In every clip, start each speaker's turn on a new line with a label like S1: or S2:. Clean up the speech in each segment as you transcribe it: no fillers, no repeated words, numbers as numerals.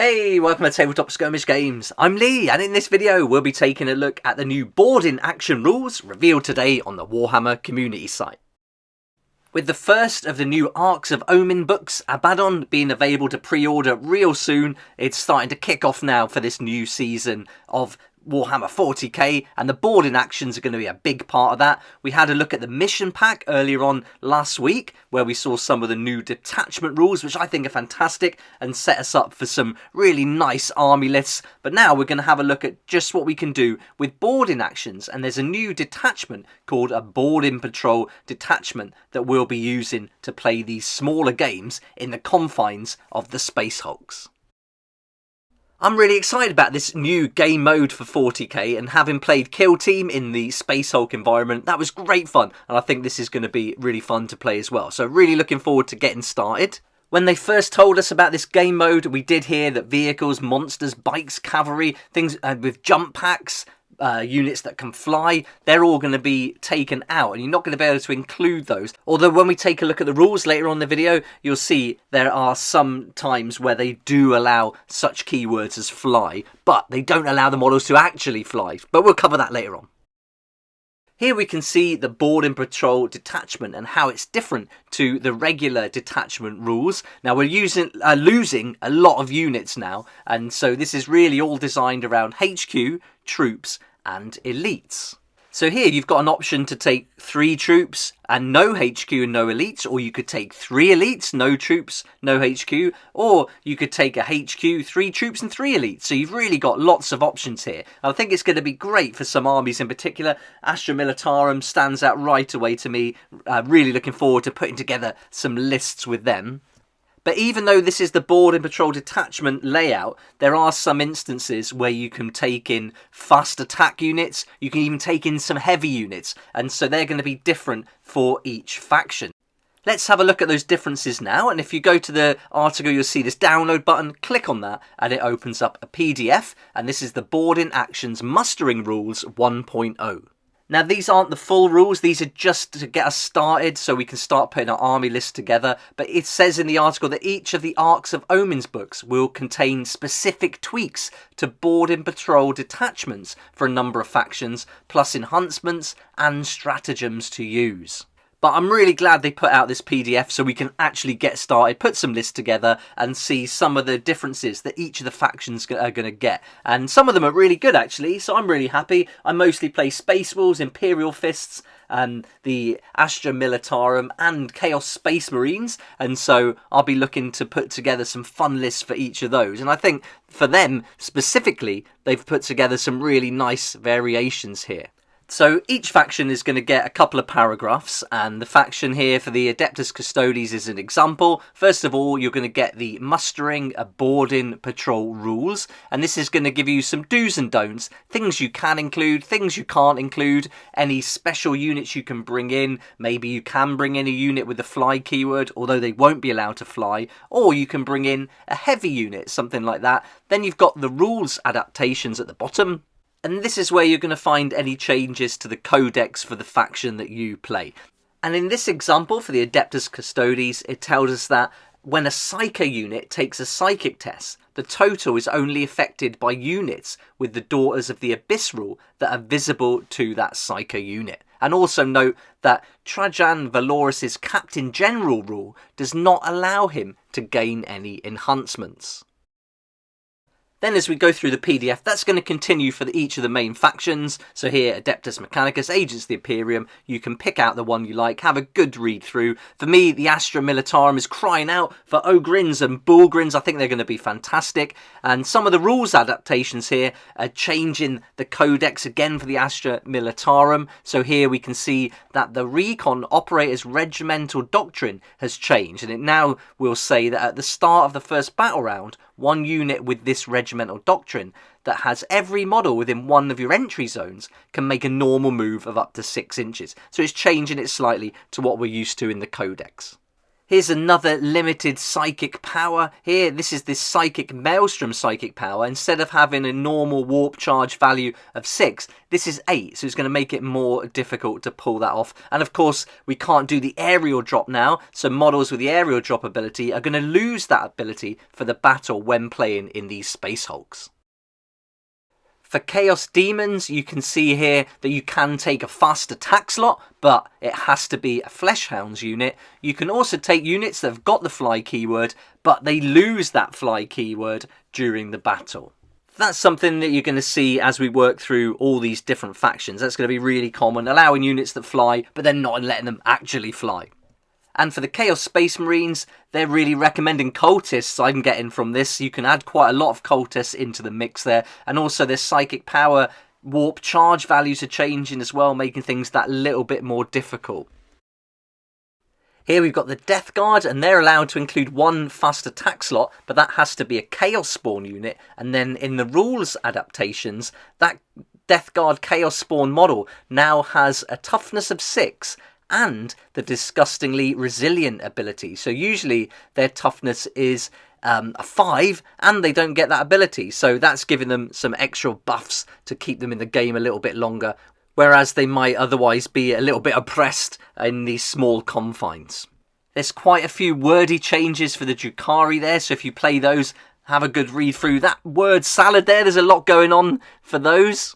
S1: Hey, welcome to Tabletop Skirmish Games. I'm Lee, and in this video we'll be taking a look at the new board in action rules revealed today on the Warhammer community site. With the first of the new Arcs of Omen books, Abaddon, being available to pre-order real soon, it's starting to kick off now for this new season of Warhammer 40k, and the board in actions are going to be a big part of that. We had a look at the mission pack earlier on last week where we saw some of the new detachment rules, which I think are fantastic and set us up for some really nice army lists. But now we're going to have a look at just what we can do with board in actions, and there's a new detachment called a board in patrol detachment that we'll be using to play these smaller games in the confines of the Space Hulks. I'm really excited about this new game mode for 40k, and having played Kill Team in the Space Hulk environment, that was great fun, and I think this is going to be really fun to play as well. So really looking forward to getting started. When they first told us about this game mode, we did hear that vehicles, monsters, bikes, cavalry, things with jump packs, units that can fly, they're all going to be taken out, and you're not going to be able to include those. Although when we take a look at the rules later on in the video, you'll see there are some times where they do allow such keywords as fly, but they don't allow the models to actually fly. But we'll cover that later on. Here we can see the board in patrol detachment and how it's different to the regular detachment rules. Now we're losing a lot of units now, and so this is really all designed around HQ, troops and elites. So here you've got an option to take 3 troops and no HQ and no elites, or you could take 3 elites, no troops, no HQ, or you could take a HQ, 3 troops and 3 elites. So you've really got lots of options here. I think it's going to be great for some armies in particular. Astra Militarum stands out right away to me. Really looking forward to putting together some lists with them. But even though this is the board and patrol detachment layout, there are some instances where you can take in fast attack units, you can even take in some heavy units, and so they're going to be different for each faction. Let's have a look at those differences now, and if you go to the article you'll see this download button, click on that and it opens up a PDF, and this is the Board in Actions Mustering Rules 1.0. Now these aren't the full rules, these are just to get us started so we can start putting our army list together, but it says in the article that each of the Arcs of Omens books will contain specific tweaks to board in patrol detachments for a number of factions, plus enhancements and stratagems to use. But I'm really glad they put out this PDF so we can actually get started, put some lists together and see some of the differences that each of the factions are going to get. And some of them are really good actually, so I'm really happy. I mostly play Space Wolves, Imperial Fists, and the Astra Militarum and Chaos Space Marines, and so I'll be looking to put together some fun lists for each of those. And I think for them specifically, they've put together some really nice variations here. So each faction is going to get a couple of paragraphs, and the faction here for the Adeptus Custodes is an example. First of all, you're going to get the mustering board in patrol rules, and this is going to give you some do's and don'ts, things you can include, things you can't include, any special units you can bring in. Maybe you can bring in a unit with the fly keyword, although they won't be allowed to fly, or you can bring in a heavy unit, something like that. Then you've got the rules adaptations at the bottom. And this is where you're going to find any changes to the codex for the faction that you play. And in this example for the Adeptus Custodes, it tells us that when a Psycho unit takes a psychic test, the total is only affected by units with the Daughters of the Abyss rule that are visible to that Psycho unit. And also note that Trajan Valoris's Captain General rule does not allow him to gain any enhancements. Then as we go through the PDF, that's going to continue for each of the main factions. So here, Adeptus Mechanicus, Agents of the Imperium, you can pick out the one you like, have a good read through. For me, the Astra Militarum is crying out for Ogryns and Bullgryns. I think they're going to be fantastic. And some of the rules adaptations here are changing the codex again for the Astra Militarum. So here we can see that the Recon Operator's Regimental Doctrine has changed, and it now will say that at the start of the first battle round, one unit with this regimental doctrine that has every model within one of your entry zones can make a normal move of up to 6 inches. So it's changing it slightly to what we're used to in the codex. Here's another limited psychic power. Here, this is this psychic maelstrom psychic power. Instead of having a normal warp charge value of 6, this is 8. So it's going to make it more difficult to pull that off. And of course, we can't do the aerial drop now. So models with the aerial drop ability are going to lose that ability for the battle when playing in these Space Hulks. For Chaos Demons, you can see here that you can take a fast attack slot, but it has to be a Fleshhounds unit. You can also take units that have got the fly keyword, but they lose that fly keyword during the battle. That's something that you're going to see as we work through all these different factions. That's going to be really common, allowing units that fly, but then not letting them actually fly. And for the Chaos Space Marines, they're really recommending cultists. I'm getting from this. You can add quite a lot of cultists into the mix there. And also their psychic power warp charge values are changing as well, making things that little bit more difficult. Here we've got the Death Guard, and they're allowed to include one fast attack slot, but that has to be a Chaos Spawn unit. And then in the rules adaptations, that Death Guard Chaos Spawn model now has a toughness of 6 and the disgustingly resilient ability. So usually their toughness is a 5 and they don't get that ability. So that's giving them some extra buffs to keep them in the game a little bit longer, whereas they might otherwise be a little bit oppressed in these small confines. There's quite a few wordy changes for the Drukhari there, so if you play those, have a good read through that word salad there. There's a lot going on for those.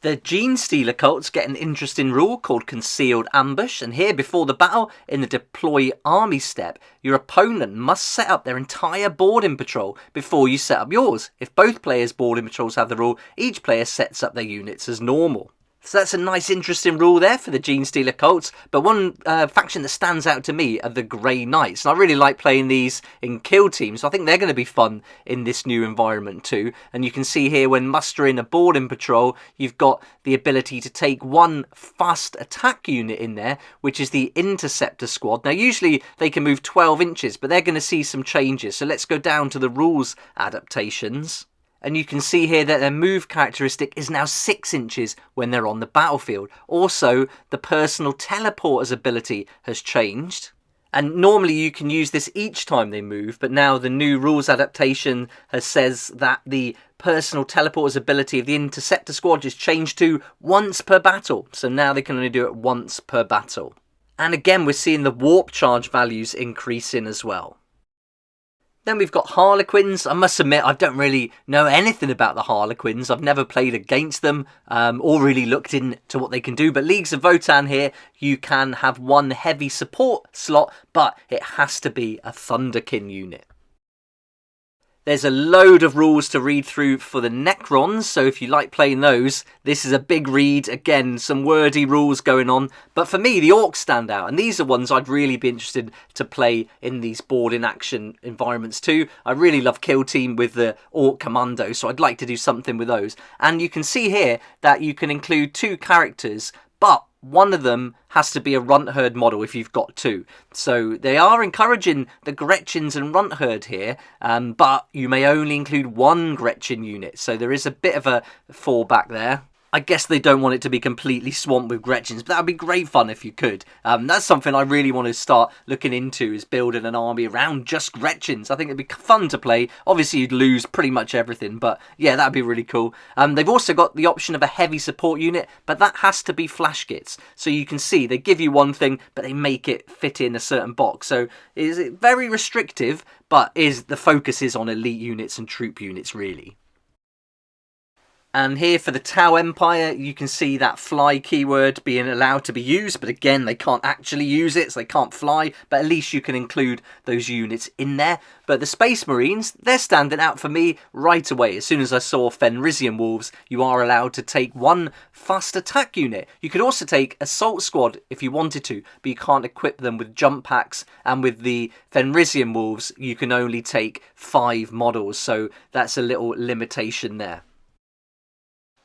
S1: The Gene Stealer cults get an interesting rule called Concealed Ambush, and here before the battle, in the Deploy Army step, your opponent must set up their entire boarding patrol before you set up yours. If both players' boarding patrols have the rule, each player sets up their units as normal. So that's a nice interesting rule there for the Gene Stealer cults, but one faction that stands out to me are the Grey Knights, and I really like playing these in kill teams, so I think they're going to be fun in this new environment too. And you can see here when mustering a boarding patrol, you've got the ability to take one fast attack unit in there, which is the Interceptor Squad. Now usually they can move 12 inches, but they're going to see some changes, so let's go down to the rules adaptations. And you can see here that their move characteristic is now 6 inches when they're on the battlefield. Also, the personal teleporter's ability has changed. And normally you can use this each time they move, but now the new rules adaptation says that the personal teleporter's ability of the Interceptor Squad is changed to once per battle. So now they can only do it once per battle. And again, we're seeing the warp charge values increasing as well. Then we've got Harlequins. I must admit, I don't really know anything about the Harlequins. I've never played against them or really looked into what they can do. But Leagues of Votann here, you can have one heavy support slot, but it has to be a Thunderkin unit. There's a load of rules to read through for the Necrons, so if you like playing those, this is a big read. Again, some wordy rules going on. But for me, the Orcs stand out, and these are ones I'd really be interested to play in these board-in action environments too. I really love Kill Team with the Orc Commando, so I'd like to do something with those. And you can see here that you can include 2 characters, but one of them has to be a Runt Herd model if you've got 2. So they are encouraging the Gretchins and Runt Herd here, but you may only include 1 Gretchin unit. So there is a bit of a fallback there. I guess they don't want it to be completely swamped with Gretchins, but that would be great fun if you could. That's something I really want to start looking into, is building an army around just Gretchins. I think it'd be fun to play. Obviously, you'd lose pretty much everything, but yeah, that'd be really cool. They've also got the option of a heavy support unit, but that has to be flash kits. So you can see they give you one thing, but they make it fit in a certain box. So is it very restrictive, but the focus is on elite units and troop units, really. And here for the Tau Empire, you can see that fly keyword being allowed to be used, but again, they can't actually use it, so they can't fly, but at least you can include those units in there. But the Space Marines, they're standing out for me right away. As soon as I saw Fenrisian Wolves, you are allowed to take 1 fast attack unit. You could also take Assault Squad if you wanted to, but you can't equip them with jump packs, and with the Fenrisian Wolves, you can only take 5 models, so that's a little limitation there.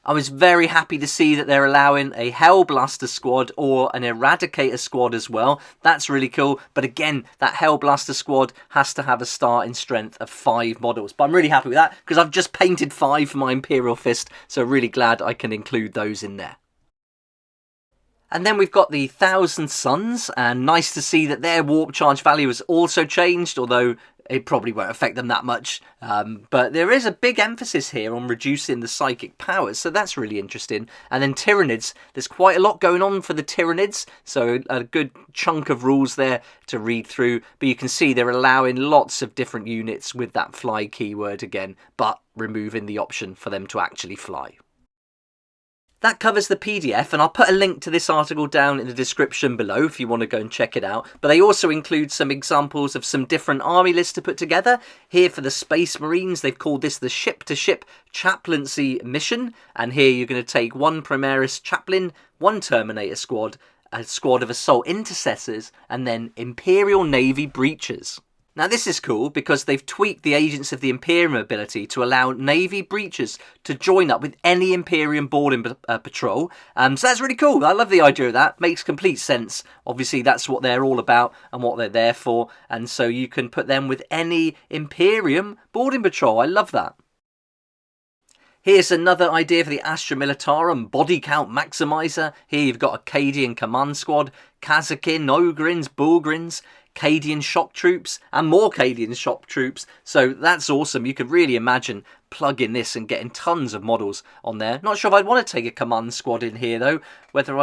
S1: I was very happy to see that they're allowing a Hellblaster squad or an Eradicator squad as well. That's really cool. But again, that Hellblaster squad has to have a starting strength of 5 models. But I'm really happy with that because I've just painted 5 for my Imperial Fist. So really glad I can include those in there. And then we've got the Thousand Suns, and nice to see that their warp charge value has also changed, although it probably won't affect them that much. But there is a big emphasis here on reducing the psychic powers, so that's really interesting. And then Tyranids, there's quite a lot going on for the Tyranids, so a good chunk of rules there to read through. But you can see they're allowing lots of different units with that fly keyword again, but removing the option for them to actually fly. That covers the PDF, and I'll put a link to this article down in the description below if you want to go and check it out. But they also include some examples of some different army lists to put together. Here for the Space Marines, they've called this the ship-to-ship chaplaincy mission. And here you're going to take one Primaris chaplain, one Terminator squad, a squad of assault intercessors, and then Imperial Navy breachers. Now this is cool because they've tweaked the Agents of the Imperium ability to allow Navy breachers to join up with any Imperium boarding patrol. So that's really cool. I love the idea of that. Makes complete sense. Obviously that's what they're all about and what they're there for. And so you can put them with any Imperium boarding patrol. I love that. Here's another idea for the Astra Militarum body count maximizer. Here you've got a Cadian command squad, Kazakin, Ogrins, Bulgrins, Cadian shock troops, and more Cadian shock troops. So that's awesome. You could really imagine plugging this and getting tons of models on there. Not sure if I'd want to take a command squad in here though. I don't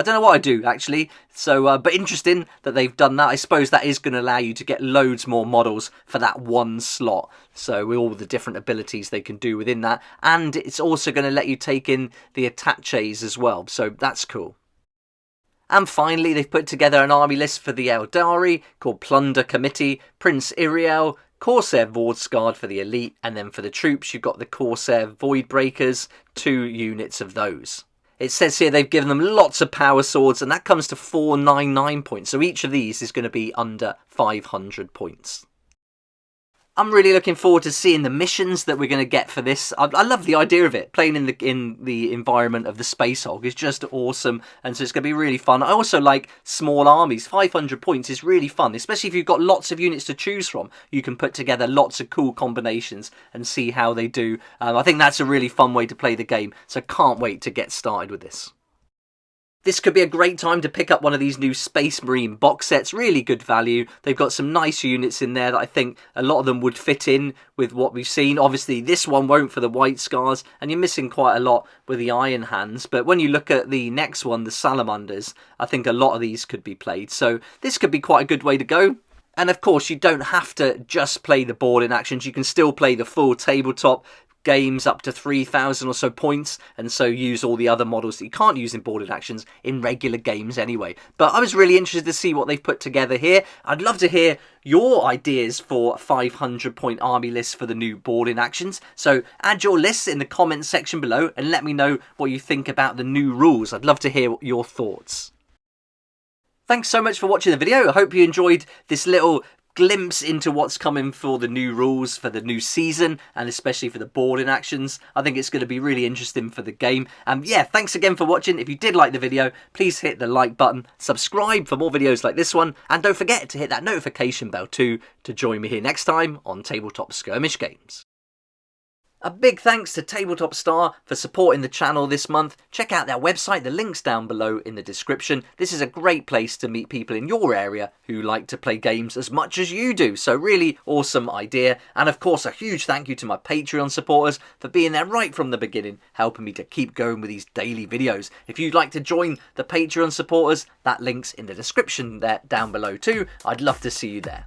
S1: know what I do actually. So, but interesting that they've done that. I suppose that is going to allow you to get loads more models for that one slot. So with all the different abilities they can do within that, and it's also going to let you take in the attaches as well. So that's cool. And finally, they've put together an army list for the Eldari called Plunder Committee, Prince Iriel, Corsair Vordsguard for the elite, and then for the troops you've got the Corsair Voidbreakers, 2 units of those. It says here they've given them lots of power swords, and that comes to 499 points, so each of these is going to be under 500 points. I'm really looking forward to seeing the missions that we're going to get for this. I love the idea of it. Playing in the environment of the Space Hulk is just awesome, and so it's going to be really fun. I also like small armies. 500 points is really fun, especially if you've got lots of units to choose from. You can put together lots of cool combinations and see how they do. I think that's a really fun way to play the game, so can't wait to get started with this. This could be a great time to pick up one of these new Space Marine box sets. Really good value. They've got some nice units in there that I think a lot of them would fit in with what we've seen. Obviously, this one won't for the White Scars, and you're missing quite a lot with the Iron Hands. But when you look at the next one, the Salamanders, I think a lot of these could be played. So this could be quite a good way to go. And of course, you don't have to just play the board in actions. You can still play the full tabletop games up to 3,000 or so points, and so use all the other models that you can't use in boarded actions in regular games anyway. But I was really interested to see what they've put together here. I'd love to hear your ideas for 500 point army lists for the new boarding actions. So add your lists in the comments section below and let me know what you think about the new rules. I'd love to hear your thoughts. Thanks so much for watching the video. I hope you enjoyed this little glimpse into what's coming for the new rules for the new season, and especially for the boarding actions. I think it's going to be really interesting for the game. Yeah, thanks again for watching. If you did like the video, please hit the like button, subscribe for more videos like this one, and don't forget to hit that notification bell too to join me here next time on Tabletop Skirmish Games. A big thanks to Tabletop Star for supporting the channel this month. Check out their website, the link's down below in the description. This is a great place to meet people in your area who like to play games as much as you do, so really awesome idea. And of course, a huge thank you to my Patreon supporters for being there right from the beginning, helping me to keep going with these daily videos. If you'd like to join the Patreon supporters, that link's in the description there down below too. I'd love to see you there.